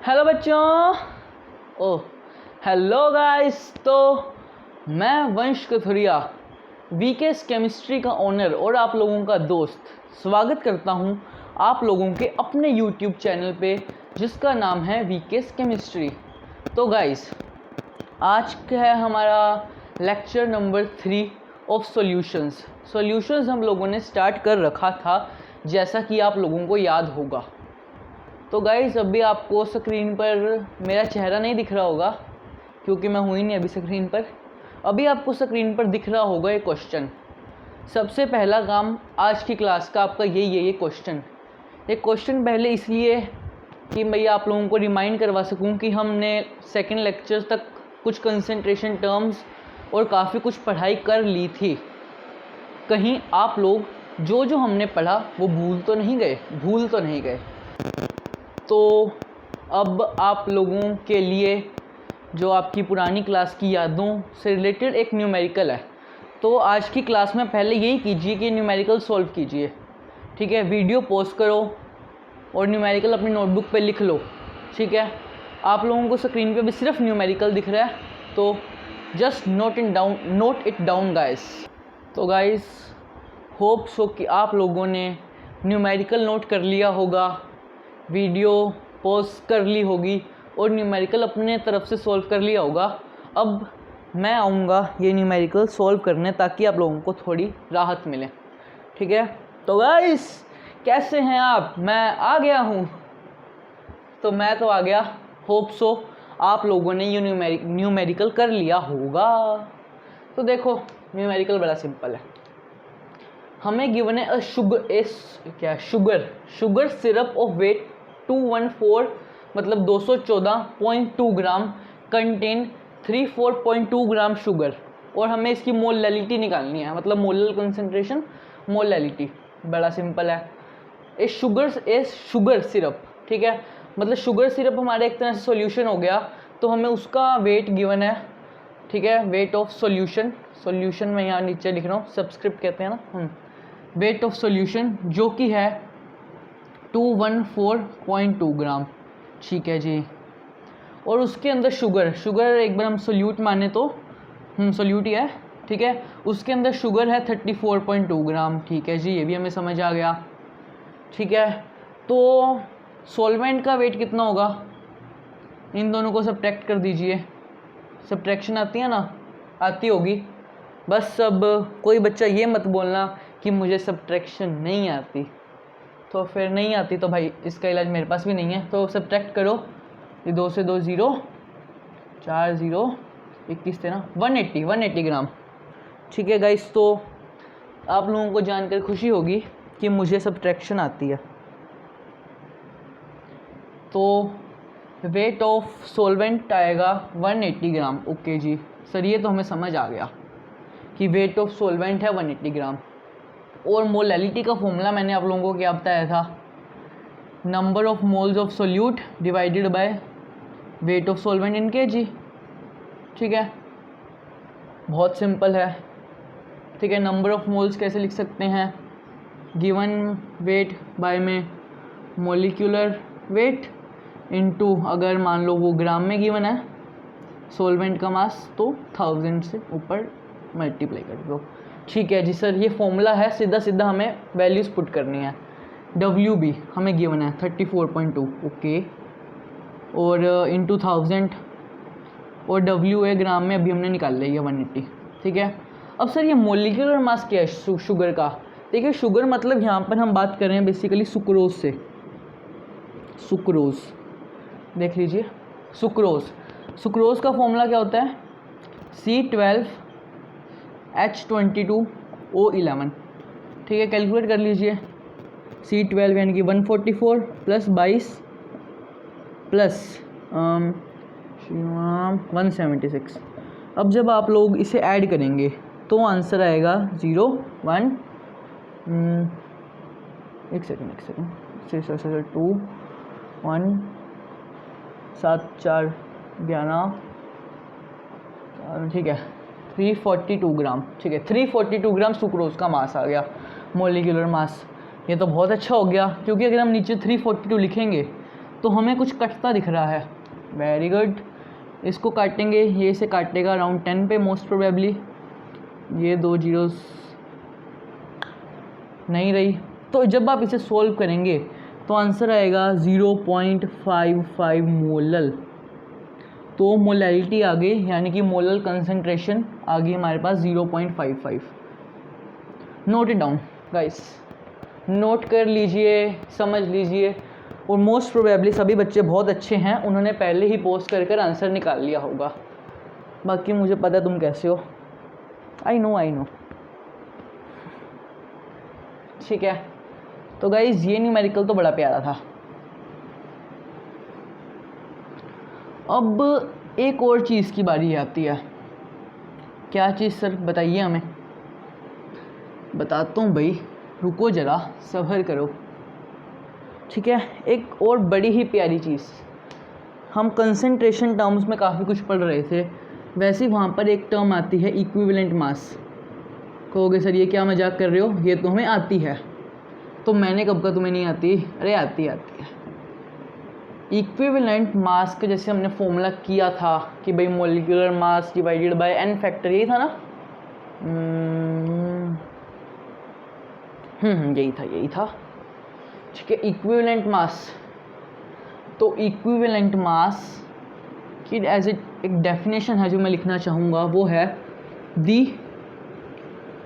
Hello बच्चों। Oh hello guys. तो मैं वंश कथुरिया वीकेएस केमिस्ट्री का ओनर और आप लोगों का दोस्त स्वागत करता हूं आप लोगों के अपने यूट्यूब चैनल पे जिसका नाम है वीकेएस केमिस्ट्री। तो गाइस आज का है हमारा लेक्चर नंबर 3 ऑफ सॉल्यूशंस हम लोगों ने स्टार्ट कर रखा था जैसा कि आप लोगों को याद होगा। तो गाइज़ अभी आपको स्क्रीन पर मेरा चेहरा नहीं दिख रहा होगा क्योंकि मैं हूँ ही नहीं अभी स्क्रीन पर। अभी आपको स्क्रीन पर दिख रहा होगा ये क्वेश्चन। सबसे पहला काम आज की क्लास का आपका यही है, ये क्वेश्चन पहले इसलिए कि मैं आप लोगों को रिमाइंड करवा सकूं कि हमने सेकंड लेक्चर तक कुछ कंसंट्रेशन टर्म्स और काफ़ी कुछ पढ़ाई कर ली थी। कहीं आप लोग जो हमने पढ़ा वो भूल तो नहीं गए। तो अब आप लोगों के लिए जो आपकी पुरानी क्लास की यादों से रिलेटेड एक न्यूमेरिकल है। तो आज की क्लास में पहले यही कीजिए कि न्यूमेरिकल सॉल्व कीजिए, ठीक है। वीडियो पॉज करो और न्यूमेरिकल अपनी नोटबुक पे लिख लो, ठीक है। आप लोगों को स्क्रीन पे भी सिर्फ न्यूमेरिकल दिख रहा है तो just note it down guys. तो गाइस होप सो कि आप लोगों ने न्यूमेरिकल नोट कर लिया होगा, वीडियो पॉज कर ली होगी और न्यूमेरिकल अपने तरफ से सॉल्व कर लिया होगा। अब मैं आऊँगा ये न्यूमेरिकल सॉल्व करने ताकि आप लोगों को थोड़ी राहत मिले, ठीक है। तो गाइस कैसे हैं आप? मैं आ गया हूँ। तो मैं तो आ गया, होप सो आप लोगों ने ये न्यूमेरिकल कर लिया होगा। तो देखो न्यूमेरिकल बड़ा सिंपल है। हमें गिवन है शुगर सिरप ऑफ वेट 214 मतलब 214.2 ग्राम कंटेन 34.2 ग्राम शुगर और हमें इसकी मोलैलिटी निकालनी है, मतलब मोलल कंसंट्रेशन मोलैलिटी। बड़ा सिंपल है। शुगर सिरप, ठीक है, मतलब शुगर सिरप हमारे एक तरह से सॉल्यूशन हो गया। तो हमें उसका वेट गिवन है, ठीक है, वेट ऑफ सॉल्यूशन में यहाँ नीचे लिख रहा हूँ, सब्सक्रिप्ट कहते हैं ना, वेट ऑफ सॉल्यूशन जो कि है 214.2 ग्राम, ठीक है जी। और उसके अंदर शुगर एक बार हम सोल्यूट माने तो सोल्यूट ही है, ठीक है। उसके अंदर शुगर है 34.2 ग्राम, ठीक है जी, ये भी हमें समझ आ गया, ठीक है। तो सॉल्वेंट का वेट कितना होगा, इन दोनों को सब्ट्रैक्ट कर दीजिए। सब्ट्रैक्शन आती है ना, आती होगी। बस अब कोई बच्चा ये मत बोलना कि मुझे सब्ट्रैक्शन नहीं आती, तो फिर नहीं आती तो भाई इसका इलाज मेरे पास भी नहीं है। तो सब्ट्रैक्ट करो, ये 2 से 2 0, 4 0 21 थे ना, 180 ग्राम, ठीक है गाइस। तो आप लोगों को जानकर खुशी होगी कि मुझे सब्ट्रैक्शन आती है। तो वेट ऑफ सॉल्वेंट आएगा 180 ग्राम। ओके जी सर, ये तो हमें समझ आ गया कि वेट ऑफ सॉल्वेंट है 180 ग्राम। और मोलैलिटी का फॉर्मूला मैंने आप लोगों को क्या बताया था, number of moles of solute divided by weight of solvent in KG, ठीक है। बहुत सिंपल है, ठीक है। नंबर ऑफ मोल्स कैसे लिख सकते हैं, गिवन वेट बाय में मोलिकुलर वेट इनटू, अगर मान लो वो ग्राम में गिवन है सॉल्वेंट का मास तो 1000 से ऊपर मल्टीप्लाई कर दो, ठीक है जी सर। ये फॉर्मूला है, सीधा हमें वैल्यूज़ पुट करनी है। WB हमें गिवन है 34.2, ओके, और इनटू 1000 और WA ग्राम में अभी हमने निकाल लिया 180, ठीक है। अब सर ये मोलिकुलर मास क्या है शुगर का? देखिए शुगर मतलब यहाँ पर हम बात कर रहे हैं बेसिकली सुक्रोज से। सुक्रोज देख लीजिए, सुक्रोज का फॉर्मूला क्या होता है, C12H22O11, ठीक है। कैलकुलेट कर लीजिए, C12 यानी कि 144 प्लस 22 प्लस 176। अब जब आप लोग इसे ऐड करेंगे तो आंसर आएगा 0 1 एक सेकेंड 2 1 7 4 11, ठीक है, 342 ग्राम, ठीक है। 342 ग्राम सुक्रोज का मास आ गया, मोलिकुलर मास। ये तो बहुत अच्छा हो गया क्योंकि अगर हम नीचे 342 लिखेंगे तो हमें कुछ कटता दिख रहा है। वेरी गुड, इसको काटेंगे, ये से काटेगा अराउंड 10 पे मोस्ट प्रोबेबली। ये 2 जीरोस नहीं रही, तो जब आप इसे सॉल्व करेंगे तो आंसर आएगा 0.55 मोलल। तो मोलैलिटी आ गई, यानी कि मोलल कंसंट्रेशन आ गई हमारे पास 0.55। Note it down guys, note कर लीजिए, समझ लीजिए। और मोस्ट प्रोबेबली सभी बच्चे बहुत अच्छे हैं, उन्होंने पहले ही पोस्ट कर आंसर निकाल लिया होगा। बाकी मुझे पता है तुम कैसे हो, आई नो। ठीक है, तो गाइज ये न्यूमेरिकल तो बड़ा प्यारा था। अब एक और चीज़ की बारी आती है। क्या चीज़ सर, बताइए हमें। बताता हूँ भाई, रुको ज़रा, सब्र करो। ठीक है, एक और बड़ी ही प्यारी चीज़, हम कंसंट्रेशन टर्म्स में काफ़ी कुछ पढ़ रहे थे, वैसे वहाँ पर एक टर्म आती है इक्विवेलेंट मास। कहोगे सर ये क्या मजाक कर रहे हो, ये तो हमें आती है। तो मैंने कब कहा तुम्हें नहीं आती, अरे आती है। इक्विवेलेंट मास के जैसे हमने फॉर्मूला किया था कि भाई molecular mass divided bye n factor, यही था ना। यही था। ठीक है, इक्विवेलेंट मास। तो इक्विवेलेंट मास की एज एक डेफिनेशन है जो मैं लिखना चाहूँगा, वो है दी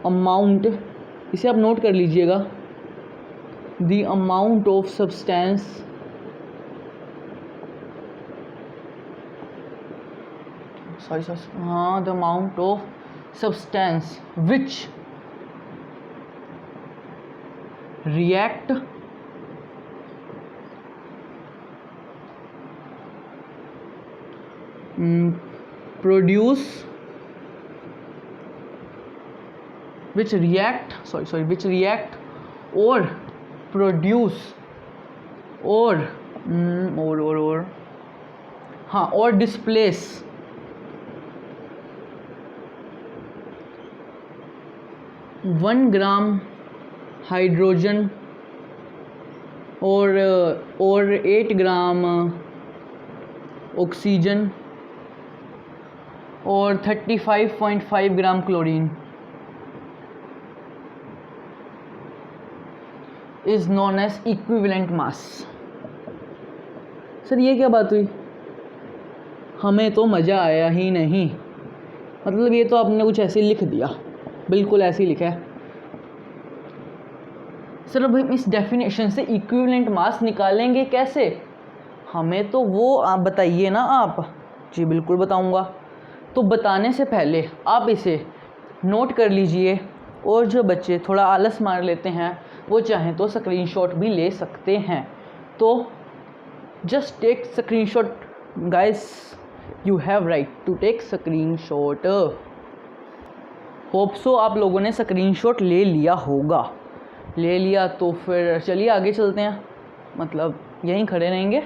अमाउंट, इसे आप नोट कर लीजिएगा, the amount of substance the amount of substance which react produce which react or produce or displace one gram hydrogen और 8 ग्राम ऑक्सीजन और 35.5 gram chlorine is known as equivalent mass. Sir ये क्या बात हुई, हमें तो मज़ा आया ही नहीं। मतलब ये तो आपने कुछ ऐसे लिख दिया, बिल्कुल ऐसे ही लिखा है। सर अब हम इस डेफिनेशन से इक्विवेलेंट मास निकालेंगे कैसे, हमें तो वो आप बताइए ना आप। जी बिल्कुल बताऊंगा। तो बताने से पहले आप इसे नोट कर लीजिए, और जो बच्चे थोड़ा आलस मार लेते हैं वो चाहें तो स्क्रीनशॉट भी ले सकते हैं। तो just take screenshot guys, you have right to take screenshot. Hope so आप लोगों ने स्क्रीनशॉट ले लिया होगा। ले लिया तो फिर चलिए आगे चलते हैं, मतलब यहीं खड़े रहेंगे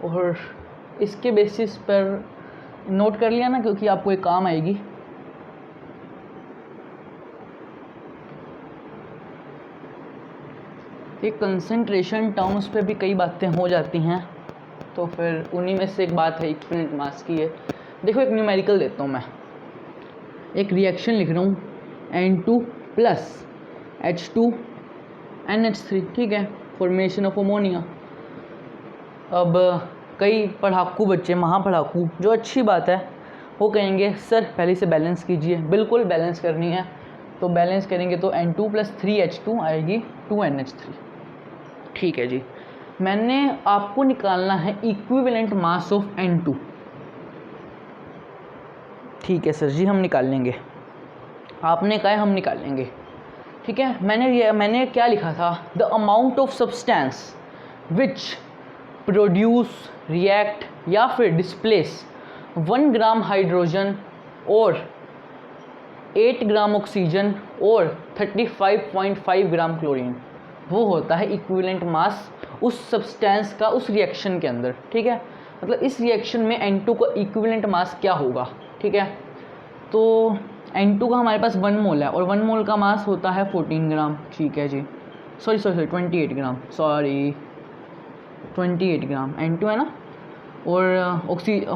और इसके बेसिस पर नोट कर लिया ना, क्योंकि आपको एक काम आएगी। एक कंसंट्रेशन टर्म्स पे भी कई बातें हो जाती हैं, तो फिर उन्हीं में से एक बात है इक्विवेलेंट मास की है। देखो एक न्यूमेरिकल देता हूँ मैं, एक रिएक्शन लिख रहा हूँ N2 प्लस H2NH3, ठीक है, फॉर्मेशन ऑफ अमोनिया। अब कई पढ़ाकू बच्चे, महापढ़ाकू, जो अच्छी बात है, वो कहेंगे सर पहले से बैलेंस कीजिए। बिल्कुल बैलेंस करनी है, तो बैलेंस करेंगे तो N2 + 3H2 आएगी 2NH3। ठीक है जी, मैंने आपको निकालना है इक्विवेलेंट मास ऑफ N2। ठीक है सर जी, हम निकाल लेंगे, आपने कहा हम निकाल लेंगे। ठीक है, मैंने क्या लिखा था, the amount of substance which produce, react या फिर डिस्प्लेस 1 ग्राम हाइड्रोजन और 8 ग्राम ऑक्सीजन और 35.5 ग्राम क्लोरीन, वो होता है इक्विवेलेंट मास उस सब्सटेंस का उस रिएक्शन के अंदर। ठीक है, मतलब इस रिएक्शन में N2 का इक्विवेलेंट मास क्या होगा। ठीक है, तो N2 का हमारे पास 1 मोल है और 1 मोल का मास होता है 14 ग्राम। ठीक है जी, सॉरी 28 ग्राम, सॉरी 28 ग्राम N2 है ना, और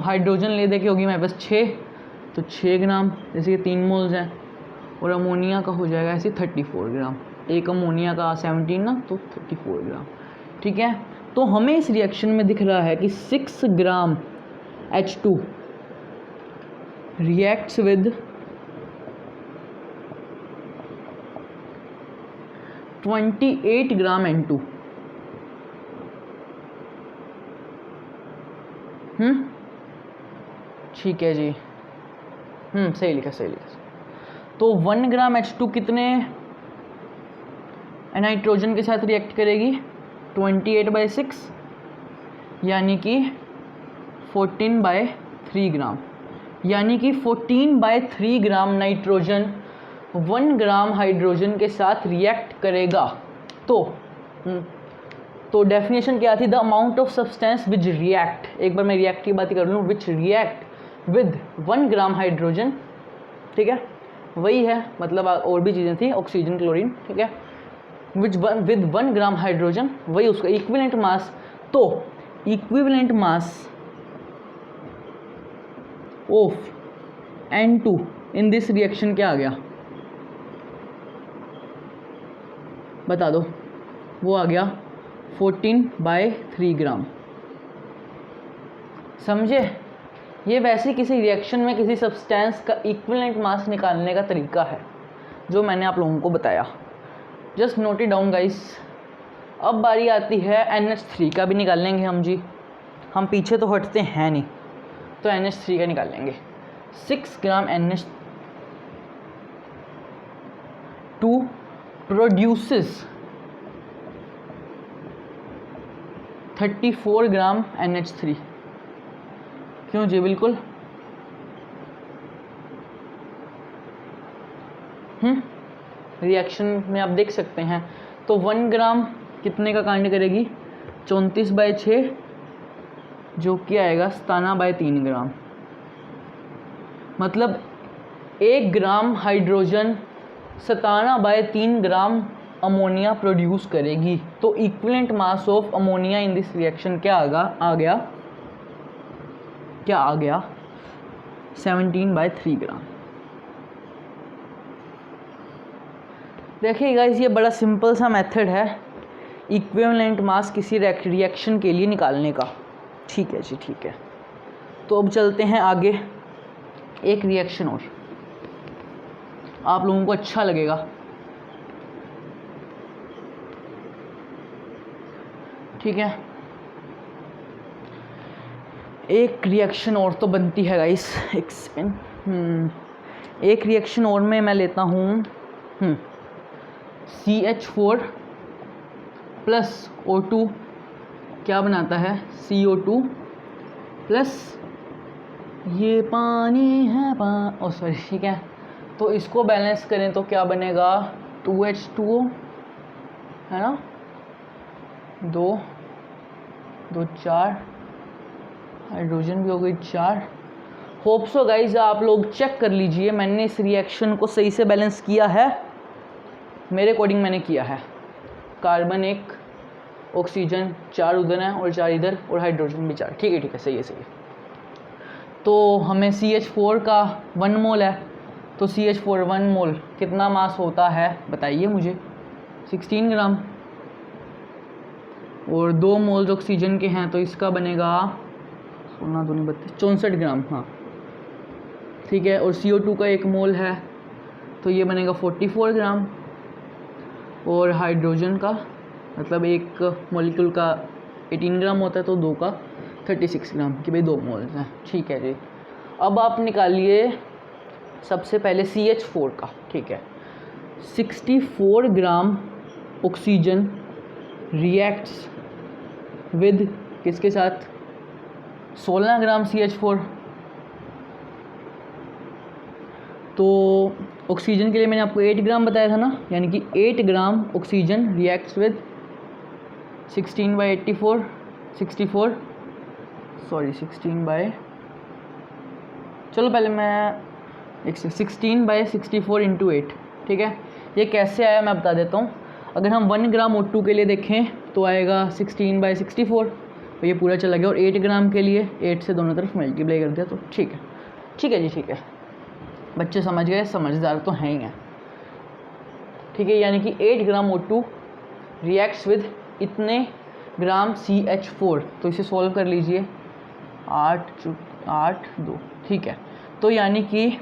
हाइड्रोजन ले दे के होगी मेरे पास 6, तो 6 ग्राम, जैसे कि 3 मोल्स हैं, और अमोनिया का हो जाएगा ऐसे 34 ग्राम, एक अमोनिया का 17 ना, तो 34 ग्राम। ठीक है, तो हमें इस रिएक्शन में दिख रहा है कि 6 ग्राम H2 reacts with 28 gram N2। ठीक है जी, सही लिखा, सही लिखा। तो 1 ग्राम H2 कितने नाइट्रोजन के साथ रिएक्ट करेगी? 28/6, यानी कि 14/3 ग्राम, यानी कि 14/3 ग्राम नाइट्रोजन 1 ग्राम हाइड्रोजन के साथ रिएक्ट करेगा। तो डेफिनेशन क्या थी? The amount of substance which react, एक बार मैं रिएक्ट की बात कर लूँ, विच रिएक्ट विद 1 ग्राम हाइड्रोजन। ठीक है, वही है, मतलब और भी चीज़ें थी, ऑक्सीजन, क्लोरीन। ठीक है, विच विद 1 ग्राम हाइड्रोजन, वही उसका इक्विवेलेंट मास। तो equivalent mass of N2 in this reaction क्या आ गया? बता दो। वो आ गया 14/3 ग्राम। समझे? ये वैसे किसी रिएक्शन में किसी सब्सटेंस का इक्विवेलेंट मास निकालने का तरीका है जो मैंने आप लोगों को बताया। Just note it down guys. अब बारी आती है NH3 का भी निकाल लेंगे हम जी, हम पीछे तो हटते हैं नहीं, तो NH3 का निकाल लेंगे। 6 ग्राम NH2 प्रोड्यूसेस 34 ग्राम NH3। क्यों जी? बिल्कुल। रिएक्शन में आप देख सकते हैं, तो 1 ग्राम कितने का कांड करेगी? 34/6, जो कि आएगा 17/3 ग्राम। मतलब 1 gram hydrogen 17/3 gram ammonia produce करेगी। तो equivalent mass of ammonia in this reaction क्या आ गया 17/3 ग्राम। देखिए गाइस, ये बड़ा सिंपल सा मेथड है इक्विवेलेंट मास किसी रिएक्शन के लिए निकालने का। ठीक है जी, ठीक है। तो अब चलते हैं आगे, एक रिएक्शन और, आप लोगों को अच्छा लगेगा। ठीक है, एक रिएक्शन और तो बनती है गाइस, एक सेकेंड। एक रिएक्शन और में मैं लेता हूँ CH4 प्लस O2 क्या बनाता है? CO2 प्लस ये पानी है सॉरी, ठीक है। तो इसको बैलेंस करें तो क्या बनेगा? 2H2O है ना, 2 4, हाइड्रोजन भी हो गई 4। होप सो गाइज आप लोग चेक कर लीजिए, मैंने इस रिएक्शन को सही से बैलेंस किया है, मेरे अकॉर्डिंग मैंने किया है। कार्बन 1, ऑक्सीजन 4 उधर है और 4 इधर, और हाइड्रोजन भी 4। ठीक है, ठीक है, सही है, सही है। तो हमें CH4 का 1 मोल है, तो CH4 1 मोल कितना मास होता है बताइए मुझे? 16 ग्राम। और 2 मोल्स ऑक्सीजन के हैं, तो इसका बनेगा 16 दूनी 32, 64 ग्राम। हाँ ठीक है, और CO2 का 1 मोल है, तो ये बनेगा 44 ग्राम। और हाइड्रोजन का, मतलब एक मॉलिक्यूल का 18 ग्राम होता है, तो 2 का 36 ग्राम, कि भाई 2 मोल्स हैं। ठीक है जी। अब आप निकालिए सबसे पहले CH4 का। ठीक है, 64 ग्राम ऑक्सीजन रिएक्ट्स विद किसके साथ? 16 ग्राम CH4। तो ऑक्सीजन के लिए मैंने आपको 8 ग्राम बताया था ना, यानी कि 8 gram oxygen reacts with 16/84 64 sorry 16 चलो पहले मैं 16/64 इंटू 8। ठीक है, ये कैसे आया मैं बता देता हूँ। अगर हम 1 ग्राम O2 के लिए देखें तो आएगा 16/64, तो ये पूरा चला गया, और 8 ग्राम के लिए 8 से दोनों तरफ मल्टीप्लाई कर दिया, तो ठीक है जी, ठीक है। बच्चे समझ गए, समझदार तो हैं ही हैं, ठीक है। यानी कि 8 ग्राम O2 रिएक्ट्स विद इतने ग्राम CH4, तो इसे सॉल्व कर लीजिए, 8.82, ठीक है। तो यानी कि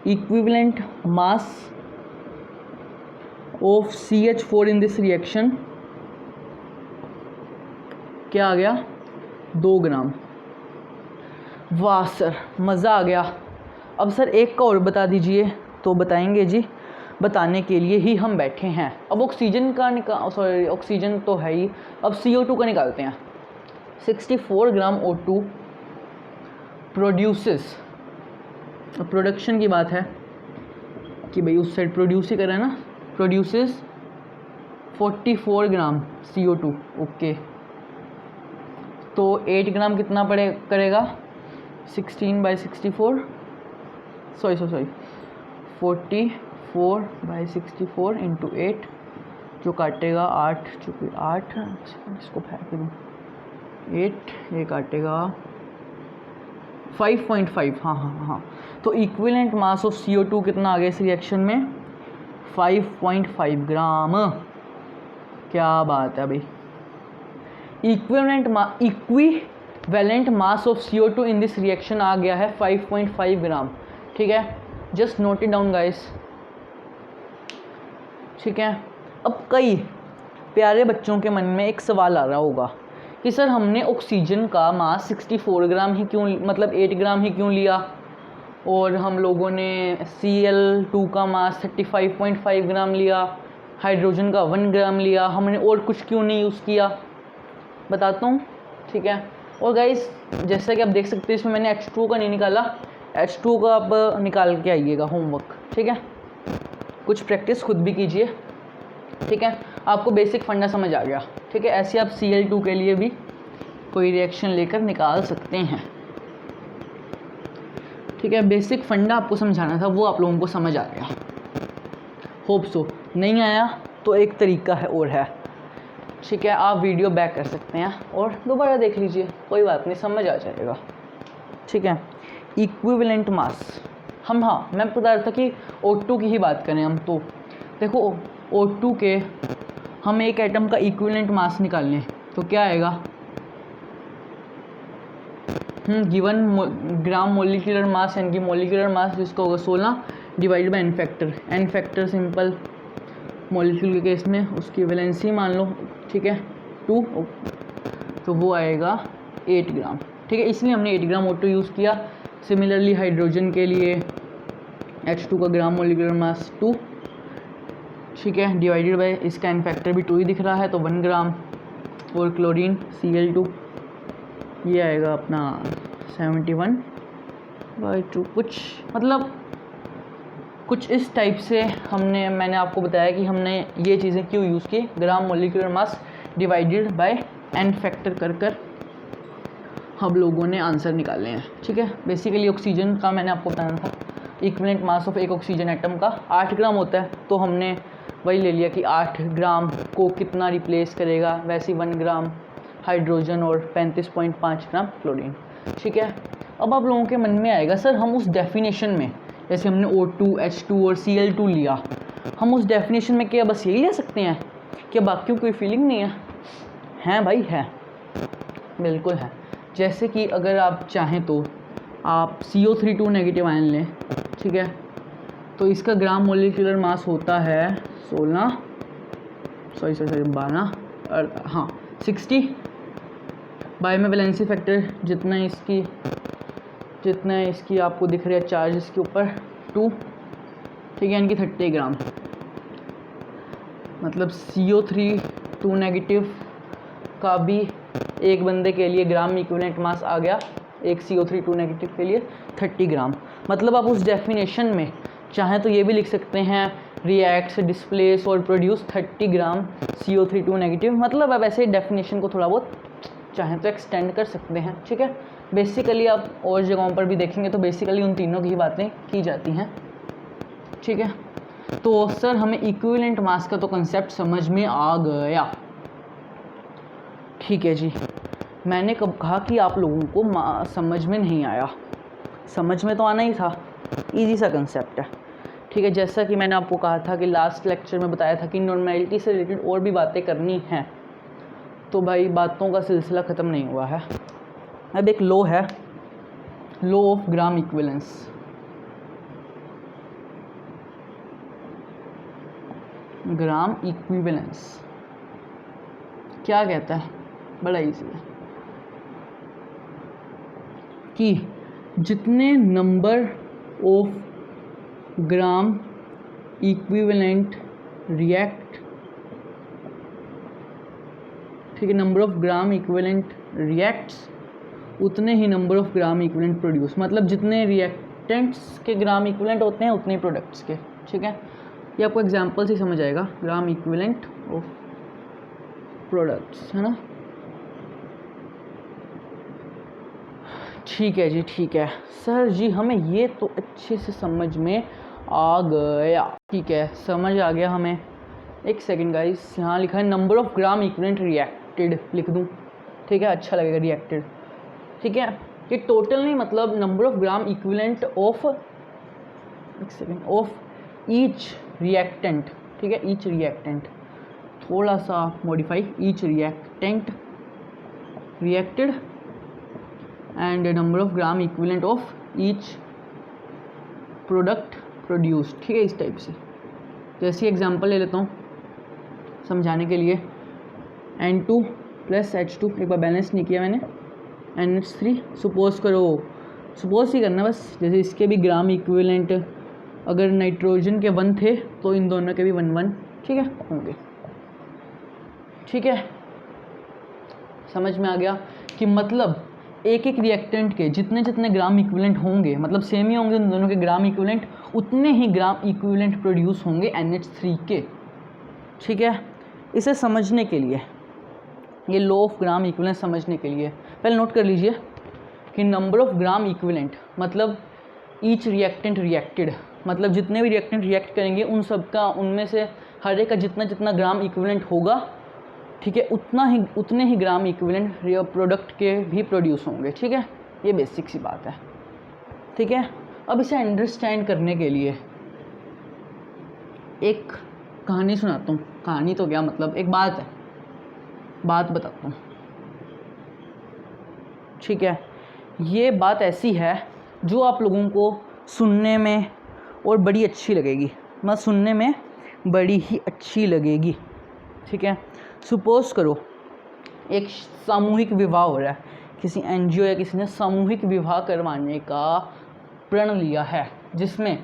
equivalent mass of CH4 in this reaction क्या आ गया, 2 ग्राम। वाह सर, मज़ा आ गया। अब सर एक का और बता दीजिए। तो बताएंगे जी, बताने के लिए ही हम बैठे हैं। अब ऑक्सीजन का ऑक्सीजन तो है ही, अब CO2 का निकालते हैं। 64 ग्राम O2 प्रोड्यूसेस, प्रोडक्शन की बात है कि भाई उस साइड प्रोड्यूस ही कर रहा है ना, प्रोड्यूसेस 44 ग्राम CO2, ओके। तो 8 ग्राम कितना करेगा, 16/64, सॉरी 44/64 इंटू 8, जो काटेगा 8, चूँकि 8, इसको फेंक दूँ, 8 ये काटेगा 5.5, हाँ। तो इक्विवेलेंट मास ऑफ CO2 कितना आ गया इस रिएक्शन में, 5.5 ग्राम। क्या बात है भाई। Equivalent mass of CO2 in this reaction आ गया है 5.5 ग्राम, ठीक है। Just note it down guys, ठीक है। अब कई प्यारे बच्चों के मन में एक सवाल आ रहा होगा कि सर हमने ऑक्सीजन का मास 64 ग्राम ही क्यों, मतलब 8 ग्राम ही क्यों लिया, और हम लोगों ने Cl2 का मास 35.5 ग्राम लिया, हाइड्रोजन का 1 ग्राम लिया, हमने और कुछ क्यों नहीं यूज़ किया। बताता हूँ, ठीक है। और गाइस जैसा कि आप देख सकते हैं इसमें मैंने H2 का नहीं निकाला, H2 का आप निकाल के आइएगा होमवर्क, ठीक है। कुछ प्रैक्टिस खुद भी कीजिए, ठीक है। आपको बेसिक फंडा समझ आ गया, ठीक है। ऐसे आप Cl2 के लिए भी कोई रिएक्शन लेकर निकाल सकते हैं, ठीक है। बेसिक फंडा आपको समझाना था, वो आप लोगों को समझ आ गया, होप सो। नहीं आया तो एक तरीका है और है, ठीक है। आप वीडियो बैक कर सकते हैं और दोबारा देख लीजिए, कोई बात नहीं, समझ आ जाएगा, ठीक है। इक्विवेलेंट मास, मैं बता रहा था कि O2 की ही बात करें हम, तो देखो O2 के हम एक एटम का इक्विवेलेंट मास निकाल लें तो क्या आएगा, गिवन ग्राम मोलिकुलर मास, यानी कि मोलिकुलर मास जिसका होगा 16 divide by n factor simple molecule के केस में उसकी वैलेंसी मान लो, ठीक है 2, तो वो आएगा 8 ग्राम, ठीक है। इसलिए हमने 8 ग्राम O2 यूज़ किया। सिमिलरली हाइड्रोजन के लिए H2 का ग्राम मोलिकुलर मास 2, ठीक है, डिवाइडेड बाय इसका एन फैक्टर भी 2 ही दिख रहा है तो 1 ग्राम। और क्लोरीन Cl2 ये आएगा अपना 71/2, कुछ इस टाइप से मैंने आपको बताया कि हमने ये चीज़ें क्यों यूज़ की, gram molecular mass divided by n factor कर हम लोगों ने आंसर निकाले हैं, ठीक है। बेसिकली ऑक्सीजन का मैंने आपको बताना था, इक्विवेलेंट मास ऑफ एक ऑक्सीजन एटम का 8 ग्राम होता है, तो हमने वही ले लिया कि 8 ग्राम को कितना रिप्लेस करेगा, वैसे 1 ग्राम हाइड्रोजन और 35.5 ग्राम क्लोरीन, ठीक है। अब आप लोगों के मन में आएगा सर हम उस डेफिनेशन में, जैसे हमने O2, H2 और Cl2 लिया, हम उस डेफिनेशन में क्या बस यही ले सकते हैं, क्या बाकियों कोई फीलिंग नहीं है? हैं भाई, है, बिल्कुल है। जैसे कि अगर आप चाहें तो आप CO3 नेगेटिव आयन लें, ठीक है, तो इसका ग्राम मोलिकुलर मास होता है 12, 60 बाय में वैलेंसी फैक्टर जितना इसकी आपको दिख रहा है चार्ज इसके ऊपर 2, ठीक है, यानी कि 30 ग्राम। मतलब CO3 नेगेटिव का भी एक बंदे के लिए ग्राम इक्विवेलेंट मास आ गया, एक CO3 नेगेटिव के लिए 30 ग्राम। मतलब आप उस डेफिनेशन में चाहें तो ये भी लिख सकते हैं रिएक्ट्स, डिस्प्लेस और प्रोड्यूस 30 ग्राम CO3 नेगेटिव। मतलब आप ऐसे डेफिनेशन को थोड़ा बहुत चाहें तो एक्सटेंड कर सकते हैं, ठीक है। बेसिकली आप और जगहों पर भी देखेंगे तो बेसिकली उन तीनों की ही बातें की जाती हैं, ठीक है। तो सर हमें इक्विवेलेंट मास का तो कंसेप्ट समझ में आ गया, ठीक है जी। मैंने कब कहा कि आप लोगों को समझ में नहीं आया? समझ में तो आना ही था, इजी सा कंसेप्ट है, ठीक है। जैसा कि मैंने आपको कहा था कि लास्ट लेक्चर में बताया था कि नॉर्मेलिटी से रिलेटेड और भी बातें करनी हैं, तो भाई बातों का सिलसिला ख़त्म नहीं हुआ है। अब एक लॉ है, law of gram equivalence. Gram equivalence क्या कहता है? बड़ा इजी है कि जितने number of gram equivalent react, ठीक है, number of gram equivalent reacts उतने ही number of gram equivalent produce. मतलब जितने रिएक्टेंट्स के ग्राम इक्विवेलेंट होते हैं उतने ही प्रोडक्ट्स के, ठीक है। ये आपको एग्जांपल से समझ आएगा, ग्राम इक्विवेलेंट ऑफ प्रोडक्ट्स, है ना। ठीक है जी, ठीक है सर जी, हमें ये तो अच्छे से समझ में आ गया, ठीक है, समझ आ गया हमें। एक सेकंड गाइस, यहाँ लिखा है number of gram equivalent reacted, लिख दूँ, ठीक है, अच्छा लगेगा रिएक्टेड, ठीक है। ये टोटल नहीं, मतलब number of gram equivalent of, एक सेकंड, ऑफ ईच रिएक्टेंट, ठीक है, ईच रिएक्टेंट, थोड़ा सा modify, each reactant reacted and number of gram equivalent of each product produced, ठीक है, इस टाइप से। जैसे एग्जांपल ले लेता हूँ समझाने के लिए, N2 प्लस H2, एक बार बैलेंस नहीं किया मैंने, NH3, सपोज करो, सपोज ही करना बस, जैसे इसके भी ग्राम इक्विवेलेंट अगर नाइट्रोजन के 1 थे तो इन दोनों के भी 1 ठीक है होंगे, ठीक है। समझ में आ गया कि मतलब एक एक रिएक्टेंट के जितने जितने ग्राम इक्विवेलेंट होंगे, मतलब सेम ही होंगे उन दोनों के ग्राम इक्विवेलेंट, उतने ही ग्राम इक्विवेलेंट प्रोड्यूस होंगे NH3 के, ठीक है। इसे समझने के लिए, ये लॉ ऑफ ग्राम इक्विवेलेंस समझने के लिए पहले नोट कर लीजिए कि नंबर ऑफ ग्राम इक्विवेलेंट मतलब ईच रिएक्टेंट रिएक्टेड, मतलब जितने भी रिएक्टेंट रिएक्ट करेंगे उन सब का, उनमें से हर एक का जितना जितना ग्राम इक्विवेलेंट होगा, ठीक है, उतने ही ग्राम इक्विवेलेंट प्रोडक्ट के भी प्रोड्यूस होंगे, ठीक है। ये बेसिक सी बात है, ठीक है। अब इसे अंडरस्टैंड करने के लिए एक कहानी सुनाता हूँ, कहानी तो क्या, मतलब एक बात है, बात बताता हूँ, ठीक है। ये बात ऐसी है जो आप लोगों को सुनने में और बड़ी अच्छी लगेगी, मतलब सुनने में बड़ी ही अच्छी लगेगी, ठीक है। सपोज करो एक सामूहिक विवाह हो रहा है, किसी NGO या किसी ने सामूहिक विवाह करवाने का प्रण लिया है, जिसमें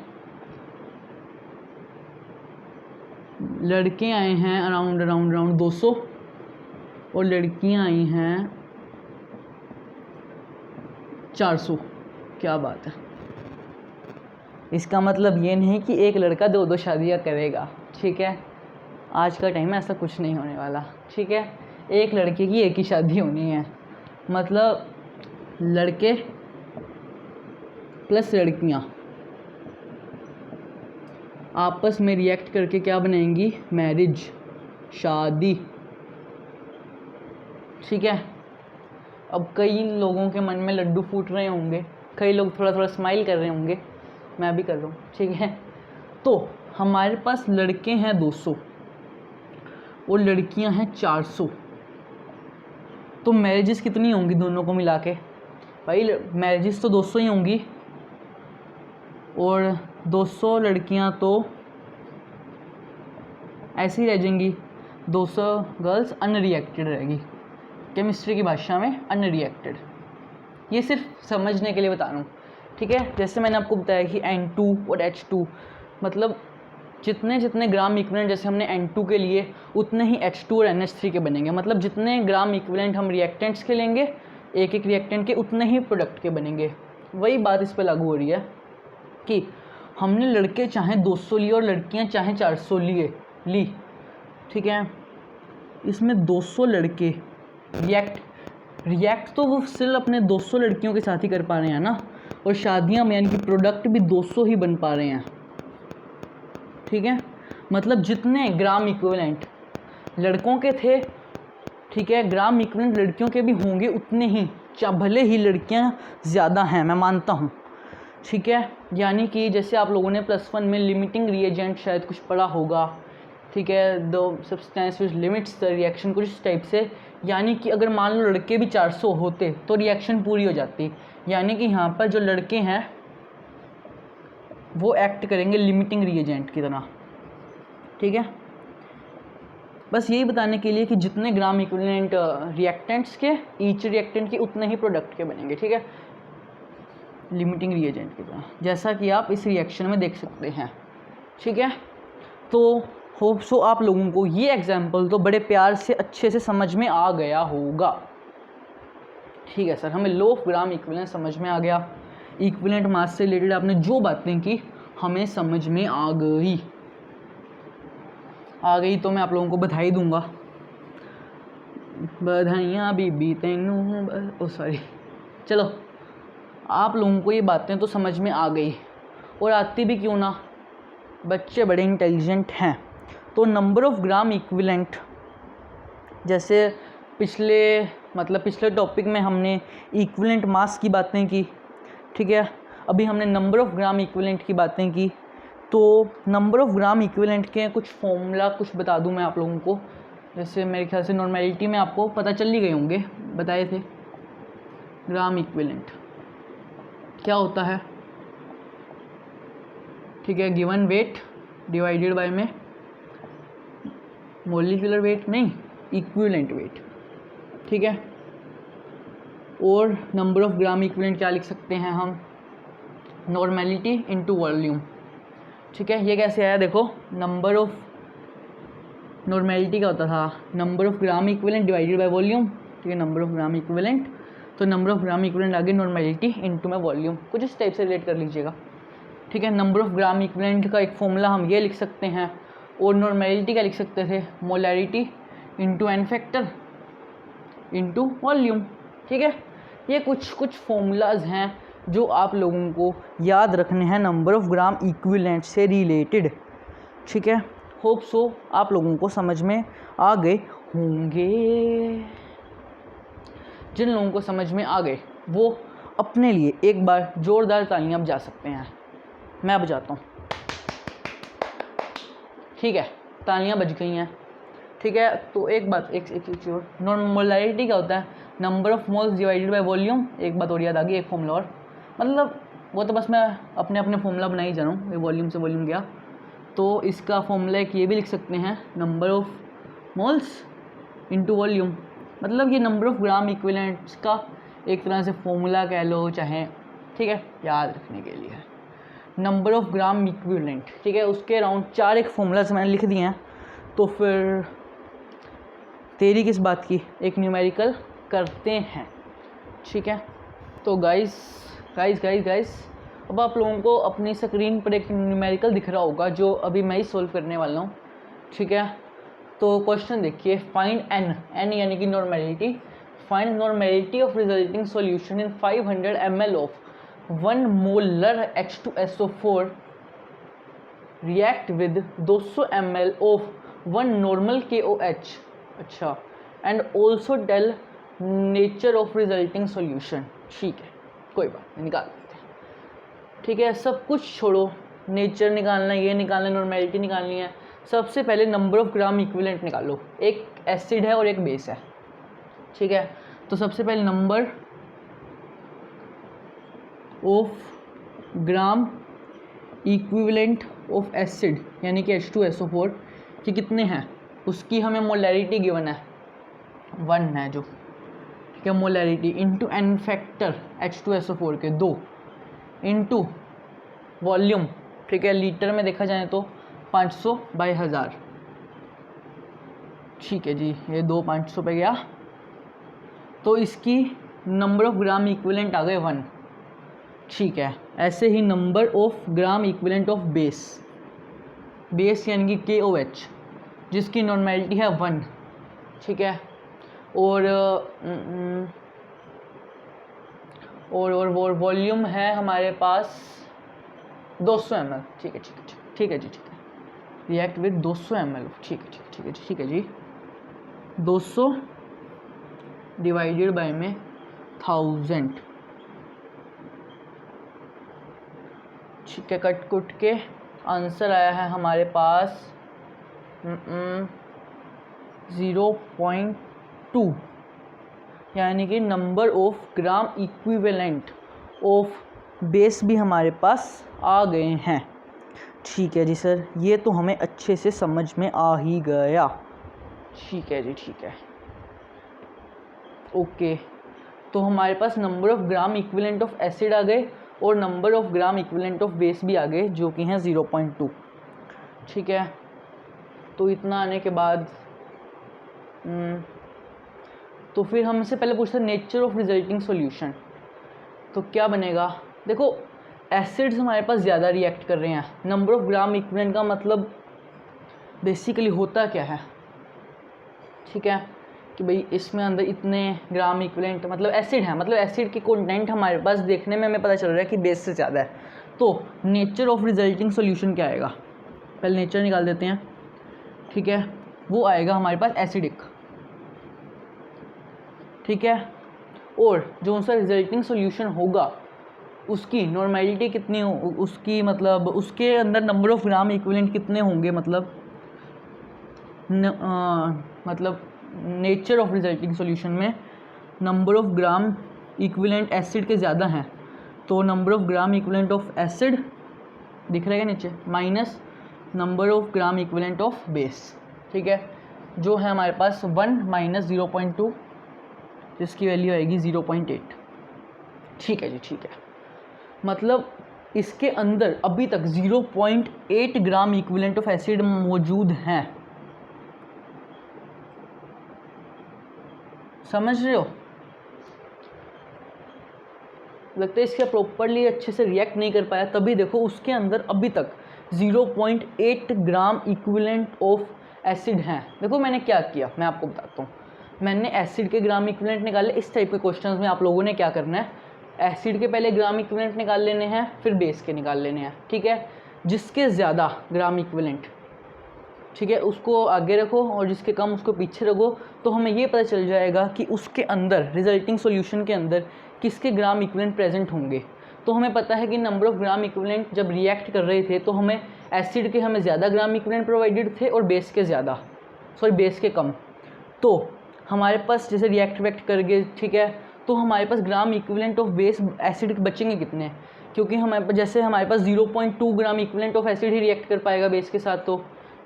लड़के आए हैं अराउंड 200 और लड़कियां आई हैं 400। क्या बात है। इसका मतलब ये नहीं कि एक लड़का 2 शादियां करेगा, ठीक है, आज का टाइम में ऐसा कुछ नहीं होने वाला, ठीक है। एक लड़के की एक ही शादी होनी है, मतलब लड़के प्लस लड़कियां आपस में रिएक्ट करके क्या बनाएंगी, मैरिज, शादी, ठीक है। अब कई लोगों के मन में लड्डू फूट रहे होंगे, कई लोग थोड़ा थोड़ा स्माइल कर रहे होंगे, मैं भी कर रहा हूँ, ठीक है। तो हमारे पास लड़के हैं 200 और लड़कियां हैं 400, तो मैरिजेस कितनी होंगी दोनों को मिला के? भाई मैरिजेस तो 200 ही होंगी और 200 लड़कियां तो ऐसे ही रह जाएंगी, 200 गर्ल्स अनरिएक्टेड रहेगी, केमिस्ट्री की भाषा में अनरिएक्टेड। ये सिर्फ समझने के लिए बता रहा हूँ, ठीक है। जैसे मैंने आपको बताया कि N2 और H2, मतलब जितने जितने ग्राम इक्विवेलेंट, जैसे हमने N2 के लिए उतने ही H2 और NH3 के बनेंगे, मतलब जितने ग्राम इक्विवेलेंट हम रिएक्टेंट्स के लेंगे एक एक रिएक्टेंट के, उतने ही प्रोडक्ट के बनेंगे। वही बात इस पर लागू हो रही है कि हमने लड़के चाहे 200 लिए और लड़कियां चाहे 400 ली, ठीक है। इसमें 200 लड़के रिएक्ट तो वो सिर्फ अपने 200 लड़कियों के साथ ही कर पा रहे हैं ना, और शादियां में यानी कि प्रोडक्ट भी 200 ही बन पा रहे हैं, ठीक है। मतलब जितने ग्राम इक्विवेलेंट लड़कों के थे, ठीक है, ग्राम इक्विवेलेंट लड़कियों के भी होंगे उतने ही, भले ही लड़कियां ज़्यादा हैं, मैं मानता हूँ। ठीक है, यानी कि जैसे आप लोगों ने +1 में लिमिटिंग रिएजेंट शायद कुछ पढ़ा होगा। ठीक है, दो substance which limits the reaction, कुछ इस टाइप से। यानी कि अगर मान लो लड़के भी 400 होते तो रिएक्शन पूरी हो जाती। यानी कि यहाँ पर जो लड़के हैं वो एक्ट करेंगे लिमिटिंग रिएजेंट की तरह। ठीक है, बस यही बताने के लिए कि जितने ग्राम इक्विवेलेंट रिएक्टेंट्स के, ईच रिएक्टेंट के उतने ही प्रोडक्ट के बनेंगे। ठीक है, लिमिटिंग रिएजेंट की तरह, जैसा कि आप इस रिएक्शन में देख सकते हैं। ठीक है, तो होप सो आप लोगों को ये एग्जाम्पल तो बड़े प्यार से अच्छे से समझ में आ गया होगा। ठीक है सर, हमें लो ऑफ ग्राम इक्विवेलेंट समझ में आ गया। इक्विवेलेंट मास से रिलेटेड आपने जो बातें की हमें समझ में आ गई तो मैं आप लोगों को बधाई दूंगा। बधाइयाँ बीबी तेनू, ओ सॉरी, चलो आप लोगों को ये बातें तो समझ में आ गई, और आती भी क्यों ना, बच्चे बड़े इंटेलिजेंट हैं। तो नंबर ऑफ़ ग्राम इक्विवेलेंट, जैसे पिछले टॉपिक में हमने इक्विवेलेंट मास की बातें की। ठीक है, अभी हमने नंबर ऑफ़ ग्राम इक्विवेलेंट की बातें की। तो नंबर ऑफ़ ग्राम इक्विवेलेंट के कुछ फॉर्मूला कुछ बता दूं मैं आप लोगों को। जैसे मेरे ख्याल से नॉर्मेलिटी में आपको पता चल ही गए होंगे, बताए थे। ग्राम इक्विवेलेंट क्या होता है? ठीक है, गिवन वेट डिवाइडेड बाय में मोलिकुलर वेट नहीं, इक्विवेलेंट वेट। ठीक है, और नंबर ऑफ़ ग्राम इक्विवेलेंट क्या लिख सकते हैं हम? Normality into volume. ठीक है, ये कैसे आया देखो, नंबर ऑफ़ नॉर्मेलिटी क्या होता था? Number of gram equivalent divided by volume. ठीक है, नंबर ऑफ़ ग्राम इक्विवेलेंट, तो नंबर ऑफ़ ग्राम इक्विवेलेंट आगे नॉर्मेलिटी इनटू में वॉल्यूम, कुछ इस टाइप से रिलेट कर लीजिएगा। ठीक है, नंबर ऑफ़ ग्राम इक्विवेलेंट का एक फॉर्मूला हम ये लिख सकते हैं, और नॉर्मेलिटी का लिख सकते थे molarity into n factor into volume. ठीक है, ये कुछ फॉर्मूलाज हैं जो आप लोगों को याद रखने हैं नंबर ऑफ़ ग्राम इक्विवेलेंट से रिलेटेड। ठीक है, होप सो आप लोगों को समझ में आ गए होंगे। जिन लोगों को समझ में आ गए वो अपने लिए एक बार ज़ोरदार तालियां बजा सकते हैं। मैं बजाता हूँ। ठीक है, तालियां बज गई हैं। ठीक है, तो एक बात एक और, मोलैरिटी क्या होता है? Number of moles divided by volume. एक बात और याद आ गई, एक फॉर्मूला और, मतलब वो तो बस मैं अपने फॉर्मूला बना ही जा रहा हूँ, ये वॉल्यूम से वॉल्यूम गया। तो इसका फॉर्मूला एक ये भी लिख सकते हैं, number of moles into volume. मतलब ये नंबर ऑफ़ ग्राम इक्विवेलेंट्स का एक तरह से फॉर्मूला कह लो चाहे। ठीक है, याद रखने के लिए नंबर ऑफ़ ग्राम इक्विवेलेंट। ठीक है, उसके अराउंड 4 एक फॉर्मूलाज मैंने लिख दिए हैं। तो फिर तेरी किस बात की, एक न्यूमेरिकल करते हैं। ठीक है, तो गाइस अब आप लोगों को अपनी स्क्रीन पर एक न्यूमेरिकल दिख रहा होगा जो अभी मैं ही सोल्व करने वाला हूँ। ठीक है, तो क्वेश्चन देखिए, फाइंड एन यानी कि normality, find normality of resulting solution in 500 ml of 1 molar H2SO4 react with 200 ml of 1 normal KOH। अच्छा, and also tell nature of resulting solution. ठीक है, कोई बात नहीं, निकाल देते हैं। ठीक है, सब कुछ छोड़ो, नेचर निकालना, ये निकालना, नॉर्मेलिटी निकालनी है। सबसे पहले नंबर ऑफ़ ग्राम इक्विवेलेंट निकालो। एक एसिड है और एक बेस है। ठीक है, तो सबसे पहले number of gram equivalent of acid यानी कि H2SO4 कि कितने हैं, उसकी हमें मोलैरिटी गिवन है, 1 है जो। ठीक है, molarity into n factor H2SO4 के 2 इनटू वॉल्यूम। ठीक है, लीटर में देखा जाए तो 500/1000। ठीक है जी, ये 2 500 पे गया, तो इसकी नंबर ऑफ़ ग्राम इक्विवेलेंट आ गए 1। ठीक है, ऐसे ही number of gram equivalent of base यानी कि KOH जिसकी नॉर्मेलिटी है 1। ठीक है, और वॉल्यूम है हमारे पास 200 ml। ठीक है जी, रिएक्ट विद 200 ml। ठीक है जी, 200 डिवाइडेड बाय में 1000। ठीक है, कट कुट के आंसर आया है हमारे पास 0.2, यानी कि number of gram equivalent of base भी हमारे पास आ गए हैं। ठीक है जी सर, ये तो हमें अच्छे से समझ में आ ही गया। ठीक है जी, ठीक है, ओके। तो हमारे पास number of gram equivalent of acid आ गए और number of gram equivalent of base भी आ गए, जो कि हैं 0.2। ठीक है, तो इतना आने के बाद तो फिर हमसे पहले पूछते हैं नेचर ऑफ रिजल्टिंग सॉल्यूशन। तो क्या बनेगा, देखो एसिड्स हमारे पास ज़्यादा रिएक्ट कर रहे हैं। नंबर ऑफ ग्राम इक्विवेलेंट का मतलब बेसिकली होता क्या है, ठीक है, कि भाई इसमें अंदर इतने ग्राम इक्विवेलेंट मतलब एसिड है, मतलब एसिड की कंटेंट हमारे पास देखने में हमें पता चल रहा है कि बेस से ज़्यादा है। तो नेचर ऑफ रिजल्टिंग सॉल्यूशन क्या आएगा, पहले नेचर निकाल देते हैं। ठीक है, वो आएगा हमारे पास एसिडिक। ठीक है, और जो सा रिजल्टिंग सॉल्यूशन होगा उसकी नॉर्मेलिटी कितनी हो, उसकी मतलब उसके अंदर नंबर ऑफ ग्राम इक्विवेलेंट कितने होंगे, मतलब नेचर ऑफ रिजल्टिंग सॉल्यूशन में number of gram equivalent acid के ज़्यादा हैं, तो number of gram equivalent of acid दिख रहेगा नीचे minus number of gram equivalent of base. ठीक है, जो है हमारे पास 1 माइनस 0.2, जिसकी वैल्यू आएगी 0.8। ठीक है जी, ठीक है, मतलब इसके अंदर अभी तक 0.8 ग्राम इक्विवेलेंट ऑफ एसिड मौजूद हैं। समझ रहे हो, लगता है इसके प्रॉपरली अच्छे से रिएक्ट नहीं कर पाया, तभी देखो उसके अंदर अभी तक 0.8 ग्राम इक्विवेलेंट ऑफ एसिड हैं। देखो मैंने क्या किया, मैं आपको बताता हूँ। मैंने एसिड के ग्राम इक्विवेलेंट निकाले। इस टाइप के क्वेश्चंस में आप लोगों ने क्या करना है, एसिड के पहले ग्राम इक्विवेलेंट निकाल लेने हैं, फिर बेस के निकाल लेने हैं। ठीक है, जिसके ज़्यादा ग्राम इक्विवेलेंट, ठीक है, उसको आगे रखो और जिसके कम उसको पीछे रखो, तो हमें ये पता चल जाएगा कि उसके अंदर रिजल्टिंग सॉल्यूशन के अंदर किसके ग्राम इक्विवेलेंट प्रेजेंट होंगे। तो हमें पता है कि नंबर ऑफ ग्राम इक्विवेलेंट जब रिएक्ट कर रहे थे तो हमें एसिड के हमें ज़्यादा ग्राम इक्विवेलेंट प्रोवाइडेड थे और बेस के ज़्यादा, बेस के कम। तो हमारे पास जैसे रिएक्ट कर गए, ठीक है, तो हमारे पास gram equivalent of base acid के बचेंगे कितने, क्योंकि हमारे पास जैसे हमारे पास 0.2 ग्राम इक्विवेलेंट ऑफ एसिड ही रिएक्ट कर पाएगा बेस के साथ, तो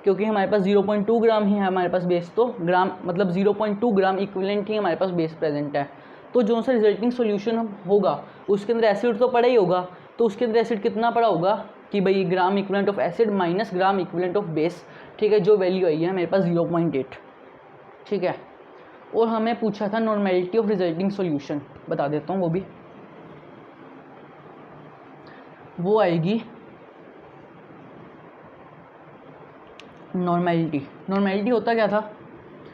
क्योंकि हमारे पास 0.2 ग्राम ही है हमारे पास बेस, तो ग्राम मतलब 0.2 ग्राम इक्विवेलेंट ही हमारे पास बेस प्रेजेंट है। तो जो सा रिजल्टिंग सॉल्यूशन होगा उसके अंदर एसिड तो पड़ा ही होगा, तो उसके अंदर एसिड कितना पड़ा होगा कि भाई ग्राम equivalent of acid minus gram equivalent of base. ठीक है, जो वैल्यू आई है मेरे पास 0.8। ठीक है, और हमें पूछा था नॉर्मेलिटी ऑफ रिजल्टिंग सॉल्यूशन, बता देता हूँ वो आएगी नॉर्मेलिटी होता क्या था,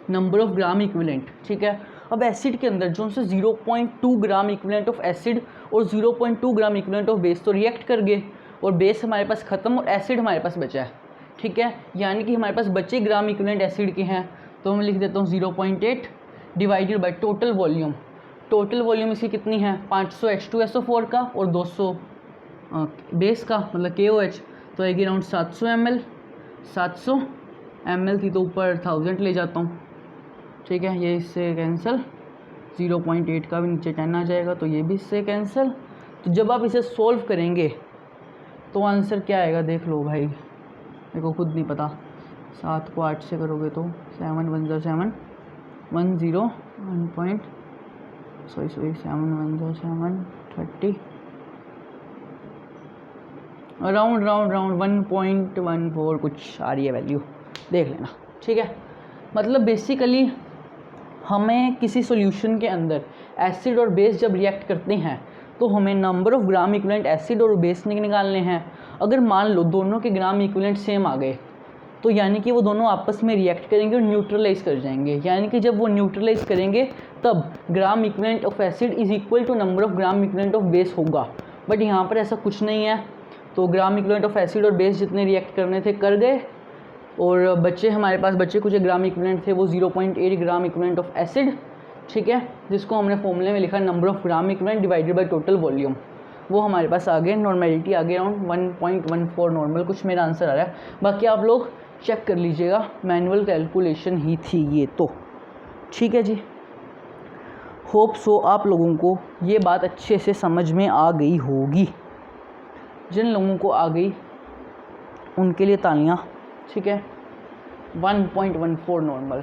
नंबर ऑफ ग्राम इक्विवेलेंट। ठीक है, अब एसिड के अंदर जो से 0.2 ग्राम इक्विवेलेंट ऑफ एसिड और 0.2 ग्राम इक्विवेलेंट ऑफ बेस तो रिएक्ट कर गए और बेस हमारे पास ख़त्म और एसिड हमारे पास बचा है। ठीक है, यानी कि हमारे पास बचे ग्राम इक्विवेलेंट एसिड के हैं, तो मैं लिख देता हूँ 0.8 divided by total volume. Total volume इसकी कितनी है, 500 H2SO4 का और 200 बेस का, मतलब KOH, तो आएगी अराउंड 700 ml। 700 ml थी तो ऊपर 1000 ले जाता हूँ। ठीक है, ये इससे कैंसिल, 0.8 का भी नीचे 10 आ जाएगा, तो ये भी इससे कैंसिल। तो जब आप इसे सोल्व करेंगे तो आंसर क्या आएगा देख लो भाई, मेरे को खुद नहीं पता। 7 को 8 से करोगे तो 7 1 0 7 1 0 7 1 0 7 30 राउंड 1.14 कुछ आ रही है वैल्यू, देख लेना। ठीक है, मतलब बेसिकली हमें किसी सॉल्यूशन के अंदर एसिड और बेस जब रिएक्ट करते हैं तो हमें number of gram equivalent acid और बेस निकालने हैं। अगर मान लो दोनों के ग्राम इक्विवेलेंट सेम आ गए तो यानी कि वो दोनों आपस में रिएक्ट करेंगे और न्यूट्रलाइज कर जाएंगे, यानी कि जब वो न्यूट्रलाइज करेंगे तब gram equivalent of acid is equal to number of gram equivalent of base होगा। बट यहाँ पर ऐसा कुछ नहीं है, तो ग्राम इक्विवेलेंट ऑफ एसिड और बेस जितने रिएक्ट करने थे कर गए और बच्चे हमारे पास बच्चे कुछ ग्राम इक्विवेलेंट थे, वो 0.8 ग्राम इक्विवेलेंट ऑफ एसिड ठीक है, जिसको हमने फॉर्मूले में लिखा number of gram equivalent divided by total volume, वो हमारे पास आ गया। नॉर्मेलिटी आ गया अराउंड 1.14 नॉर्मल, कुछ मेरा आंसर आ रहा है। बाकी आप लोग चेक कर लीजिएगा, मैनुअल कैलकुलेशन ही थी ये तो। ठीक है जी, होप सो आप लोगों को ये बात अच्छे से समझ में आ गई होगी। जिन लोगों को आ गई उनके लिए तालियां। ठीक है, 1.14 नॉर्मल।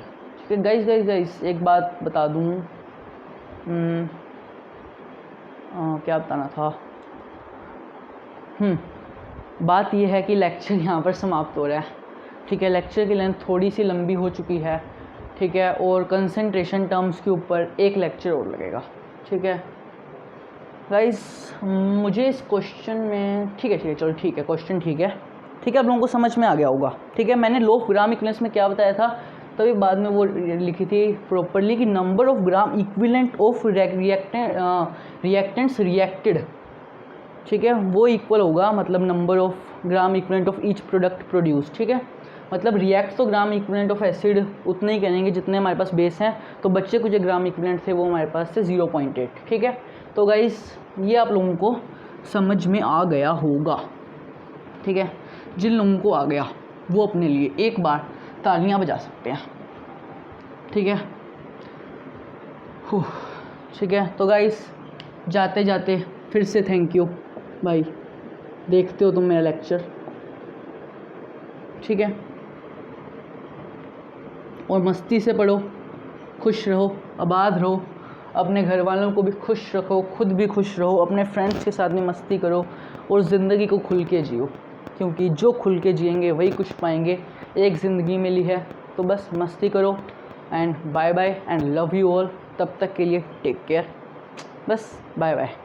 ठीक है गाइस, एक बात बता दूँ, क्या बताना था, बात यह है कि लेक्चर यहाँ पर समाप्त हो रहा है। ठीक है, लेक्चर की लेंथ थोड़ी सी लंबी हो चुकी है। ठीक है, और कंसंट्रेशन टर्म्स के ऊपर एक लेक्चर और लगेगा। ठीक है गाइस, मुझे इस क्वेश्चन में ठीक है चलो ठीक है, क्वेश्चन ठीक है, आप लोगों को समझ में आ गया होगा। ठीक है, मैंने लो ग्राम इक्विवेलेंस में क्या बताया था, तभी बाद में वो लिखी थी प्रॉपरली कि number of gram equivalent of reactants reacted, ठीक है, वो इक्वल होगा, मतलब number of gram equivalent of each product produce. ठीक है, मतलब रिएक्ट तो ग्राम इक्विवेलेंट ऑफ एसिड उतने ही करेंगे जितने हमारे पास बेस हैं, तो बच्चे कुछ ग्राम इक्विवेलेंट थे वो हमारे पास थे 0.8। ठीक है, तो गाइस ये आप लोगों को समझ में आ गया होगा। ठीक है, जिन लोगों को आ गया वो अपने लिए एक बार तालियां बजा सकते हैं। ठीक है, ठीक है, तो गाइस जाते जाते फिर से थैंक यू भाई, देखते हो तुम मेरा लेक्चर। ठीक है, और मस्ती से पढ़ो, खुश रहो, आबाद रहो, अपने घर वालों को भी खुश रखो, खुद भी खुश रहो, अपने फ्रेंड्स के साथ में मस्ती करो और ज़िंदगी को खुल के जियो, क्योंकि जो खुल के जिएंगे वही कुछ पाएंगे। एक ज़िंदगी मिली है तो बस मस्ती करो। And bye bye and love you all. तब तक के लिए टेक केयर, बस बाय बाय।